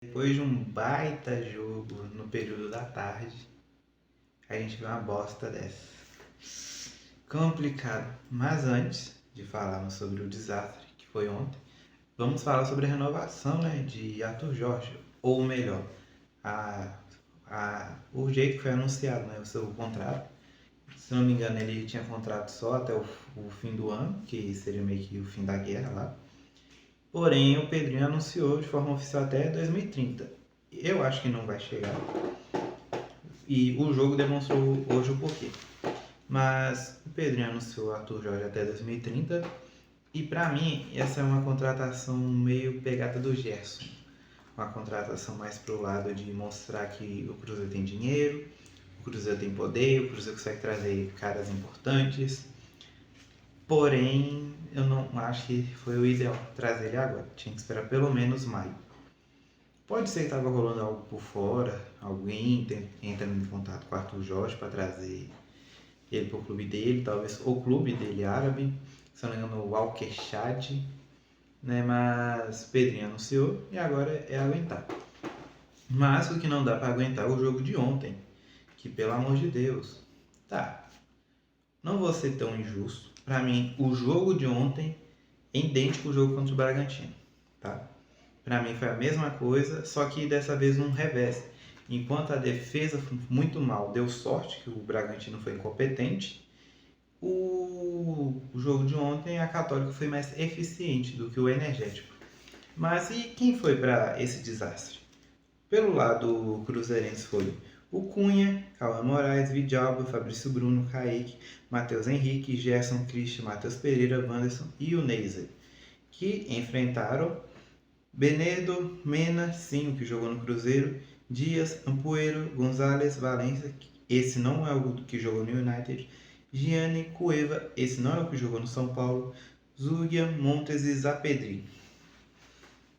Depois de um baita jogo no período da tarde, a gente vê uma bosta dessa. Complicado. Mas antes de falarmos sobre o desastre que foi ontem, vamos falar sobre a renovação, né, de Arthur Jorge. Ou melhor, o jeito que foi anunciado, né, o seu contrato. Se não me engano, ele tinha contrato só até o fim do ano, que seria meio que o fim da guerra lá. Porém, o Pedrinho anunciou de forma oficial até 2030. Eu acho que não vai chegar. E o jogo demonstrou hoje o porquê. Mas o Pedrinho anunciou o Arthur Jorge até 2030. E para mim, essa é uma contratação meio pegada do Gerson. Uma contratação mais pro lado de mostrar que o Cruzeiro tem dinheiro, o Cruzeiro tem poder, o Cruzeiro consegue trazer caras importantes. Porém, eu não acho que foi o ideal trazer ele agora. Tinha que esperar pelo menos maio. Pode ser que estava rolando algo por fora, alguém entrando em contato com o Arthur Jorge para trazer ele para o clube dele, talvez o clube dele árabe, se não me engano o Al-Keshad, né? Mas o Pedrinho anunciou e agora é aguentar. Mas o que não dá para aguentar é o jogo de ontem, que pelo amor de Deus, tá, não vou ser tão injusto, para mim o jogo de ontem é idêntico ao jogo contra o Bragantino, tá? Para mim foi a mesma coisa, só que dessa vez num revés. Enquanto a defesa foi muito mal, deu sorte que o Bragantino foi incompetente, o jogo de ontem a Católica foi mais eficiente do que o Energético. Mas e quem foi para esse desastre? Pelo lado cruzeirense foi o Cunha, Cauã Moraes, Vidalba, Fabrício Bruno, Kaique, Matheus Henrique, Gerson, Christian, Matheus Pereira, Wanderson e o Neiser, que enfrentaram Benedo, Mena, sim, o que jogou no Cruzeiro, Dias, Ampuero, Gonzalez, Valência, esse não é o que jogou no United, Gianni, Cueva, esse não é o que jogou no São Paulo, Zugia, Montes e Zapedri.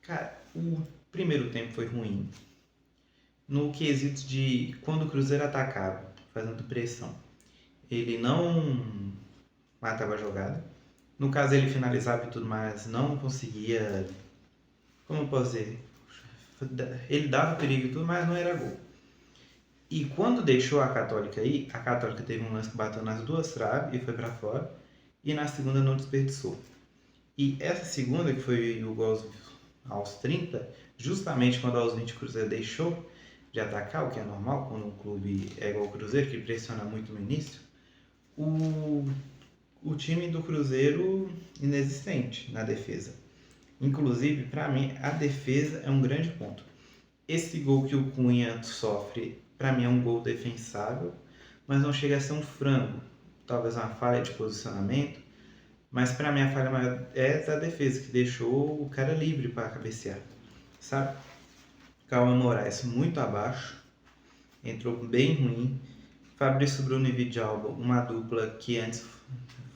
Cara, o primeiro tempo foi ruim, no quesito de quando o Cruzeiro atacava, fazendo pressão. Ele não matava a jogada. No caso, ele finalizava e tudo, mas não conseguia. Como eu posso dizer? Ele dava perigo e tudo, mas não era gol. E quando deixou a Católica aí, a Católica teve um lance que bateu nas duas traves e foi para fora. E na segunda não desperdiçou. E essa segunda, que foi o gol aos 30, justamente quando aos 20 o Cruzeiro deixou de atacar, o que é normal quando um clube é igual o Cruzeiro, que pressiona muito no início, o time do Cruzeiro inexistente na defesa. Inclusive, para mim, a defesa é um grande ponto. Esse gol que o Cunha sofre, para mim é um gol defensável, mas não chega a ser um frango. Talvez uma falha de posicionamento, mas para mim a falha maior é da defesa, que deixou o cara livre para cabecear, sabe? Cauã Moraes muito abaixo, entrou bem ruim. Fabrício Bruno e Vidalba, uma dupla que antes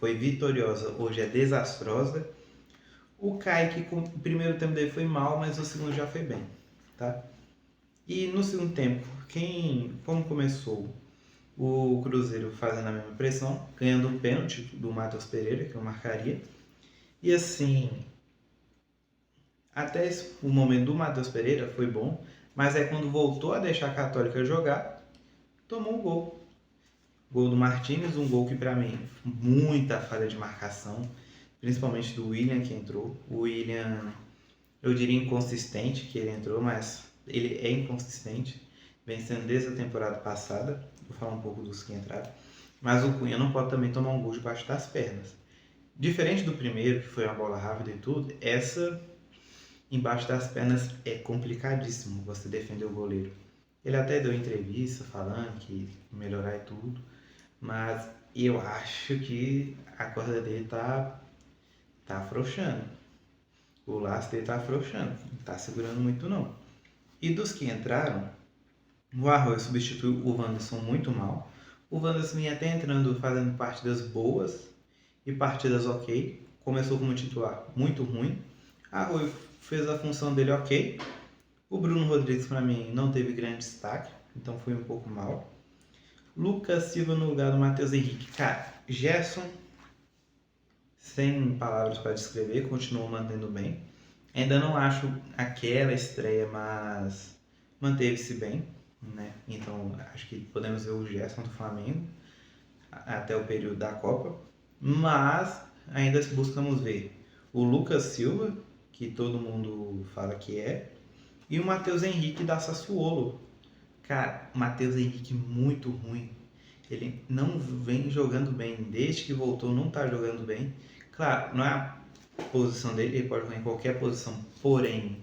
foi vitoriosa, hoje é desastrosa. O Kaique, o primeiro tempo dele foi mal, mas o segundo já foi bem, tá? E no segundo tempo, como começou o Cruzeiro fazendo a mesma pressão, ganhando um pênalti do Matheus Pereira, que eu marcaria. E assim, até o momento do Matheus Pereira foi bom, mas é quando voltou a deixar a Católica jogar, tomou um gol. Gol do Martínez, um gol que para mim, muita falha de marcação, principalmente do William que entrou. O William, eu diria inconsistente que ele entrou, mas ele é inconsistente, vem sendo desde a temporada passada. Vou falar um pouco dos que entraram. Mas o Cunha não pode também tomar um gol debaixo das pernas. Diferente do primeiro, que foi uma bola rápida e tudo, essa embaixo das pernas é complicadíssimo você defender o goleiro. Ele até deu entrevista falando que ia melhorar e tudo, mas eu acho que a corda dele tá afrouxando. O laço dele tá afrouxando, não tá segurando muito não. E dos que entraram, o Arroio substituiu o Wanderson muito mal. O Wanderson vinha até entrando, fazendo partidas boas e partidas ok. Começou como titular muito ruim. Arroio fez a função dele ok. O Bruno Rodrigues, para mim, não teve grande destaque, então foi um pouco mal. Lucas Silva no lugar do Matheus Henrique. Cara, Gerson, sem palavras para descrever, continuou mantendo bem. Ainda não acho aquela estreia, mas manteve-se bem, né? Então acho que podemos ver o Gerson do Flamengo até o período da Copa, mas ainda buscamos ver o Lucas Silva, que todo mundo fala que é, e o Matheus Henrique da Sassuolo. Cara, o Matheus Henrique muito ruim. Ele não vem jogando bem, desde que voltou não tá jogando bem. Claro, não é a posição dele, ele pode jogar em qualquer posição, porém,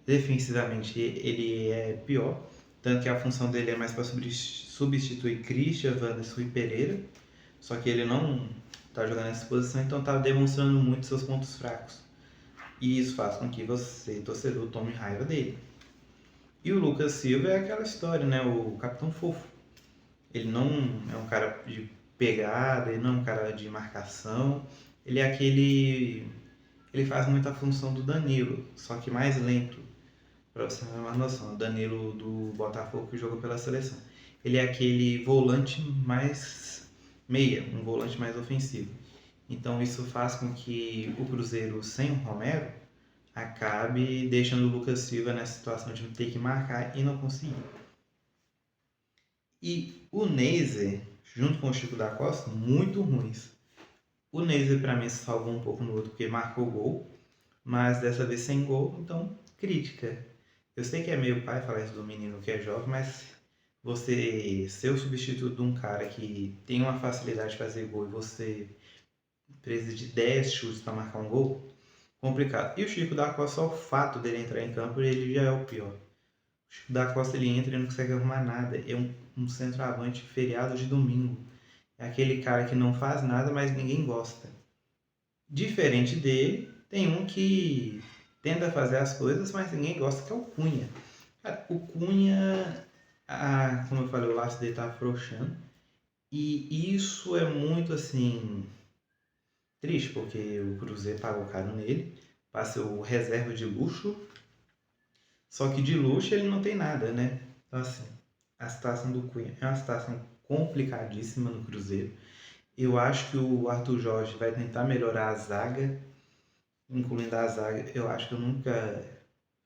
defensivamente ele é pior. Tanto que a função dele é mais para substituir Christian, Wanderson e Pereira. Só que ele não tá jogando nessa posição, então tá demonstrando muito seus pontos fracos. E isso faz com que você, torcedor, tome raiva dele. E o Lucas Silva é aquela história, né? O capitão fofo. Ele não é um cara de pegada, ele não é um cara de marcação. Ele é aquele. Ele faz muita função do Danilo, só que mais lento. Pra você ter uma noção, o Danilo do Botafogo que jogou pela seleção. Ele é aquele volante mais meia, um volante mais ofensivo. Então isso faz com que o Cruzeiro sem o Romero acabe deixando o Lucas Silva nessa situação de ter que marcar e não conseguir. E o Neiser, junto com o Chico da Costa, muito ruins. O Neiser para mim se salvou um pouco no outro porque marcou gol, mas dessa vez sem gol, então crítica. Eu sei que é meio pai falar isso do menino que é jovem, mas você ser o substituto de um cara que tem uma facilidade de fazer gol e você precisa de 10 chutes para marcar um gol, complicado. E o Chico da Costa, só o fato dele entrar em campo, ele já é o pior. O Chico da Costa ele entra e não consegue arrumar nada. É um centroavante feriado de domingo. É aquele cara que não faz nada, mas ninguém gosta. Diferente dele, tem um que tenta fazer as coisas, mas ninguém gosta, que é o Cunha. Cara, o Cunha, como eu falei, o laço dele tá afrouxando. E isso é muito assim triste, porque o Cruzeiro pagou caro nele, passa o reserva de luxo, só que de luxo ele não tem nada, né? Então assim, a situação do Cunha é uma situação complicadíssima no Cruzeiro. Eu acho que o Arthur Jorge vai tentar melhorar a zaga, incluindo a zaga. Eu acho que eu nunca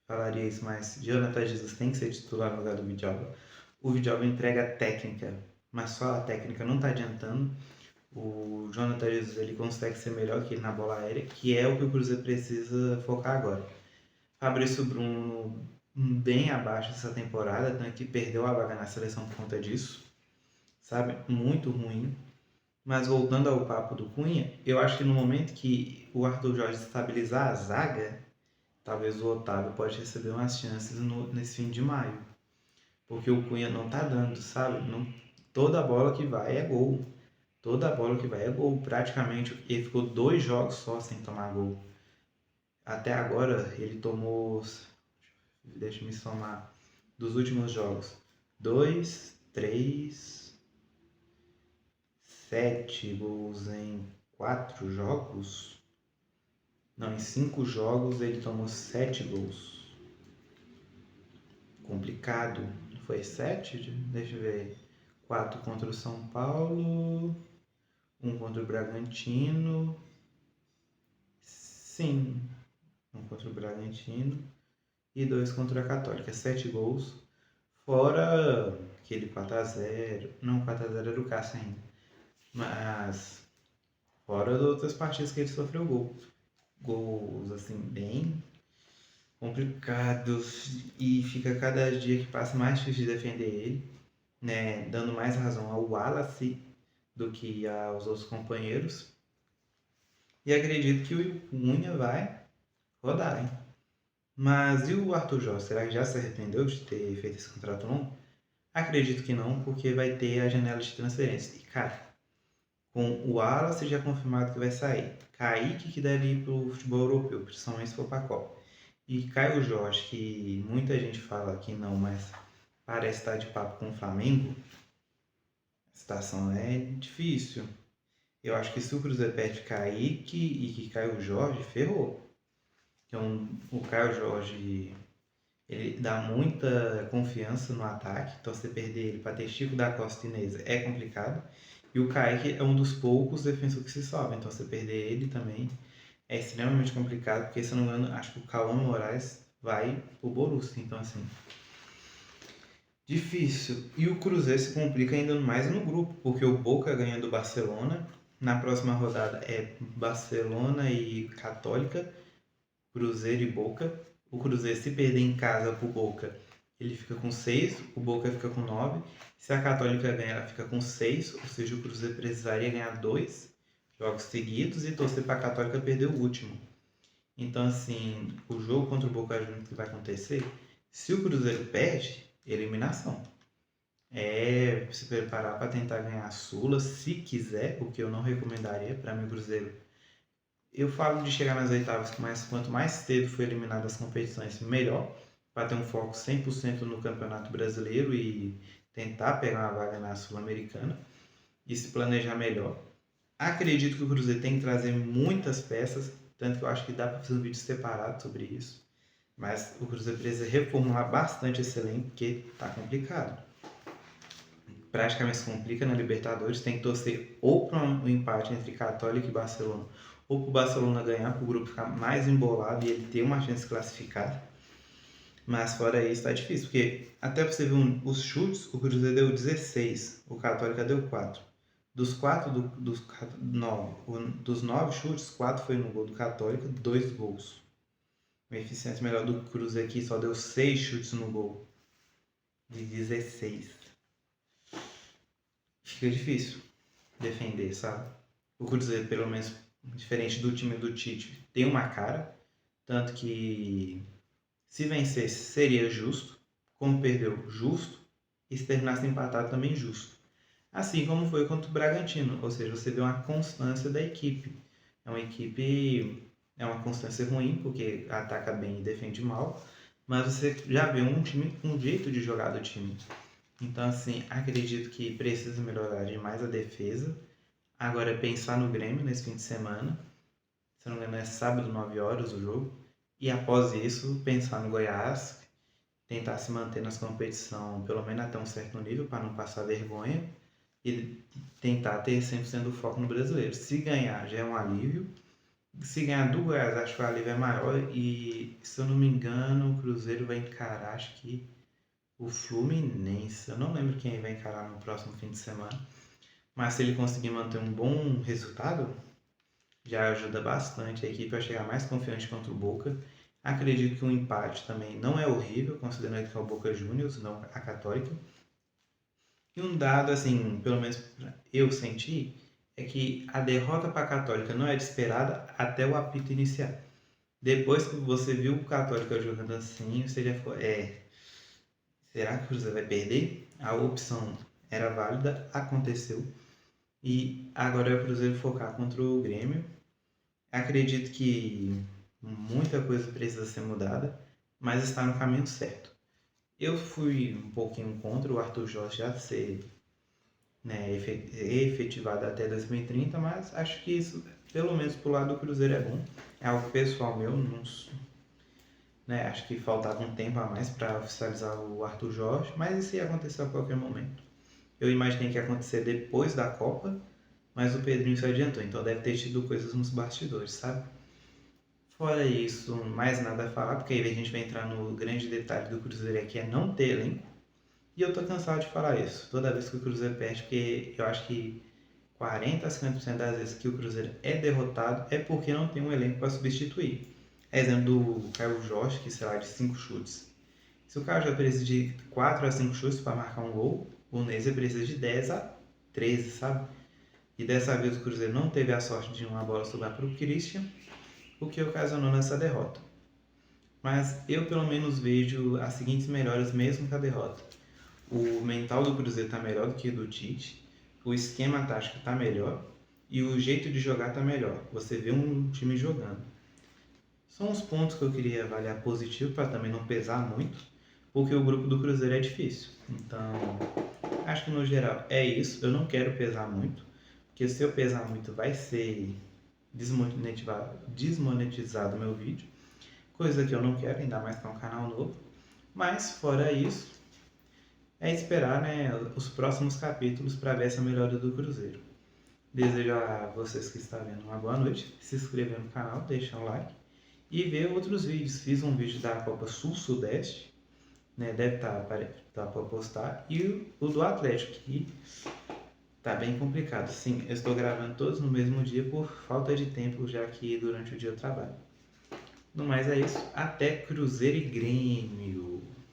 falaria isso, mas Jonathan Jesus tem que ser titular no lugar do Vidalba. O Vidalba entrega a técnica, mas só a técnica não está adiantando. O Jonathan Jesus ele consegue ser melhor que ele na bola aérea, que é o que o Cruzeiro precisa focar agora. Fabrício Bruno bem abaixo dessa temporada, tanto que perdeu a vaga na seleção por conta disso, sabe? Muito ruim. Mas voltando ao papo do Cunha, eu acho que no momento que o Arthur Jorge estabilizar a zaga, talvez o Otávio pode receber umas chances nesse fim de maio. Porque o Cunha não tá dando, sabe? Não, toda bola que vai é gol. Toda bola que vai é gol. Praticamente ele ficou 2 jogos só sem tomar gol. Até agora ele tomou. Deixa eu me somar. Dos últimos jogos: 2, 3, 7 gols em 4 jogos. Não, em 5 jogos ele tomou 7 gols. Complicado. Foi 7? Deixa eu ver. 4 contra o São Paulo. 1 contra o Bragantino. Sim. 1 contra o Bragantino. E 2 contra a Católica. 7 gols. Fora aquele 4x0. Não, 4x0 era o Cássio ainda. Mas fora de outras partidas que ele sofreu gol. Gols assim, bem complicados. E fica cada dia que passa mais difícil de defender ele. Né? Dando mais razão ao Wallace do que aos outros companheiros. E acredito que o Cunha vai rodar, hein? Mas e o Arthur Jorge? Será que já se arrependeu de ter feito esse contrato longo? Acredito que não, porque vai ter a janela de transferência. E, cara, com o Wallace já confirmado que vai sair. Kaique que deve ir para o futebol europeu, principalmente se for para a Copa. E Caio Jorge, que muita gente fala que não, mas parece estar de papo com o Flamengo. A situação é difícil. Eu acho que se o Cruzeiro perde Kaique e que Caio Jorge, ferrou. Então, o Caio Jorge, ele dá muita confiança no ataque. Então, você perder ele para ter Chico da Costa e Inês é complicado. E o Kaique é um dos poucos defensores que se sobem. Então, você perder ele também é extremamente complicado, porque se eu não me engano, acho que o Cauã Moraes vai pro Borussia, então assim, difícil. E o Cruzeiro se complica ainda mais no grupo, porque o Boca ganha do Barcelona, na próxima rodada é Barcelona e Católica, Cruzeiro e Boca. O Cruzeiro, se perder em casa pro Boca, ele fica com 6, o Boca fica com 9. Se a Católica ganhar, ela fica com 6, ou seja, o Cruzeiro precisaria ganhar 2 jogos seguidos e torcer para a Católica perder o último. Então, assim, o jogo contra o Boca Juniors que vai acontecer, se o Cruzeiro perde, eliminação. É se preparar para tentar ganhar a Sula, se quiser, o que eu não recomendaria. Para mim, o Cruzeiro, eu falo de chegar nas oitavas, mas quanto mais cedo for eliminado das competições, melhor, para ter um foco 100% no Campeonato Brasileiro e tentar pegar uma vaga na Sul-Americana e se planejar melhor. Acredito que o Cruzeiro tem que trazer muitas peças, tanto que eu acho que dá para fazer um vídeo separado sobre isso. Mas o Cruzeiro precisa reformular bastante esse elenco, porque tá complicado. Praticamente se complica na Libertadores, tem que torcer ou para um empate entre Católica e Barcelona, ou para o Barcelona ganhar, para o grupo ficar mais embolado e ele ter uma chance de classificar. Mas fora isso tá difícil, porque até você ver os chutes, o Cruzeiro deu 16, o Católica deu 4. Dos 4 dos 9 chutes, 4 foi no gol do Católica, 2 gols. Uma eficiência melhor do Cruzeiro aqui só deu 6 chutes no gol de 16. Fica difícil defender, sabe? O Cruzeiro, pelo menos, diferente do time do Tite, tem uma cara, tanto que se vencesse seria justo, como perdeu, justo, e se terminasse empatado também justo. Assim como foi contra o Bragantino, ou seja, você vê uma constância da equipe. É uma constância ruim, porque ataca bem e defende mal, mas você já vê um time, um jeito de jogar do time. Então, assim, acredito que precisa melhorar demais a defesa. Agora, pensar no Grêmio nesse fim de semana. Se não me engano, é sábado, 9 horas o jogo. E após isso, pensar no Goiás, tentar se manter nas competições, pelo menos até um certo nível, para não passar vergonha. E tentar ter 100% do foco no brasileiro. Se ganhar, já é um alívio. Se ganhar do Goiás, acho que o alívio é maior. E, se eu não me engano, o Cruzeiro vai encarar, acho que o Fluminense. Eu não lembro quem vai encarar no próximo fim de semana. Mas se ele conseguir manter um bom resultado, já ajuda bastante a equipe a chegar mais confiante contra o Boca. Acredito que um empate também não é horrível, considerando que é o Boca Juniors, não a Católica. E um dado, assim, pelo menos eu senti, é que a derrota para a Católica não era esperada até o apito iniciar. Depois que você viu o Católica jogando assim, você já ficou, será que o Cruzeiro vai perder? A opção era válida, aconteceu. E agora é o Cruzeiro focar contra o Grêmio. Acredito que muita coisa precisa ser mudada, mas está no caminho certo. Eu fui um pouquinho contra o Arthur Jorge já ser, né, efetivado até 2030, mas acho que isso, pelo menos pro lado do Cruzeiro, é bom. É algo pessoal meu, não, né, acho que faltava um tempo a mais para oficializar o Arthur Jorge, mas isso ia acontecer a qualquer momento. Eu imaginei que ia acontecer depois da Copa, mas o Pedrinho se adiantou, então deve ter tido coisas nos bastidores, sabe? Fora isso, mais nada a falar, porque aí a gente vai entrar no grande detalhe do Cruzeiro aqui, é não ter elenco. E eu tô cansado de falar isso, toda vez que o Cruzeiro perde, porque eu acho que 40 a 50% das vezes que o Cruzeiro é derrotado é porque não tem um elenco para substituir. Exemplo do Caio Jorge, que será de 5 chutes. Se o Caio já precisa de 4 a 5 chutes para marcar um gol, o Neza precisa de 10 a 13, sabe? E dessa vez o Cruzeiro não teve a sorte de uma bola sobrar para o Christian, o que ocasionou nessa derrota. Mas eu pelo menos vejo as seguintes melhoras mesmo com a derrota. O mental do Cruzeiro está melhor do que o do Tite, o esquema tático está melhor e o jeito de jogar está melhor. Você vê um time jogando. São os pontos que eu queria avaliar positivo para também não pesar muito, porque o grupo do Cruzeiro é difícil. Então, acho que no geral é isso. Eu não quero pesar muito, porque se eu pesar muito vai ser desmonetizado o meu vídeo, coisa que eu não quero, ainda mais que é um canal novo. Mas fora isso, é esperar, né, os próximos capítulos para ver essa melhora do Cruzeiro. Desejo a vocês que estão vendo uma boa noite. Se inscrever no canal, deixar um like e ver outros vídeos. Fiz um vídeo da Copa Sul-Sudeste, né? Deve estar para postar. E o do Atlético, que tá bem complicado. Sim, eu estou gravando todos no mesmo dia por falta de tempo, já que durante o dia eu trabalho. No mais é isso. Até Cruzeiro e Grêmio.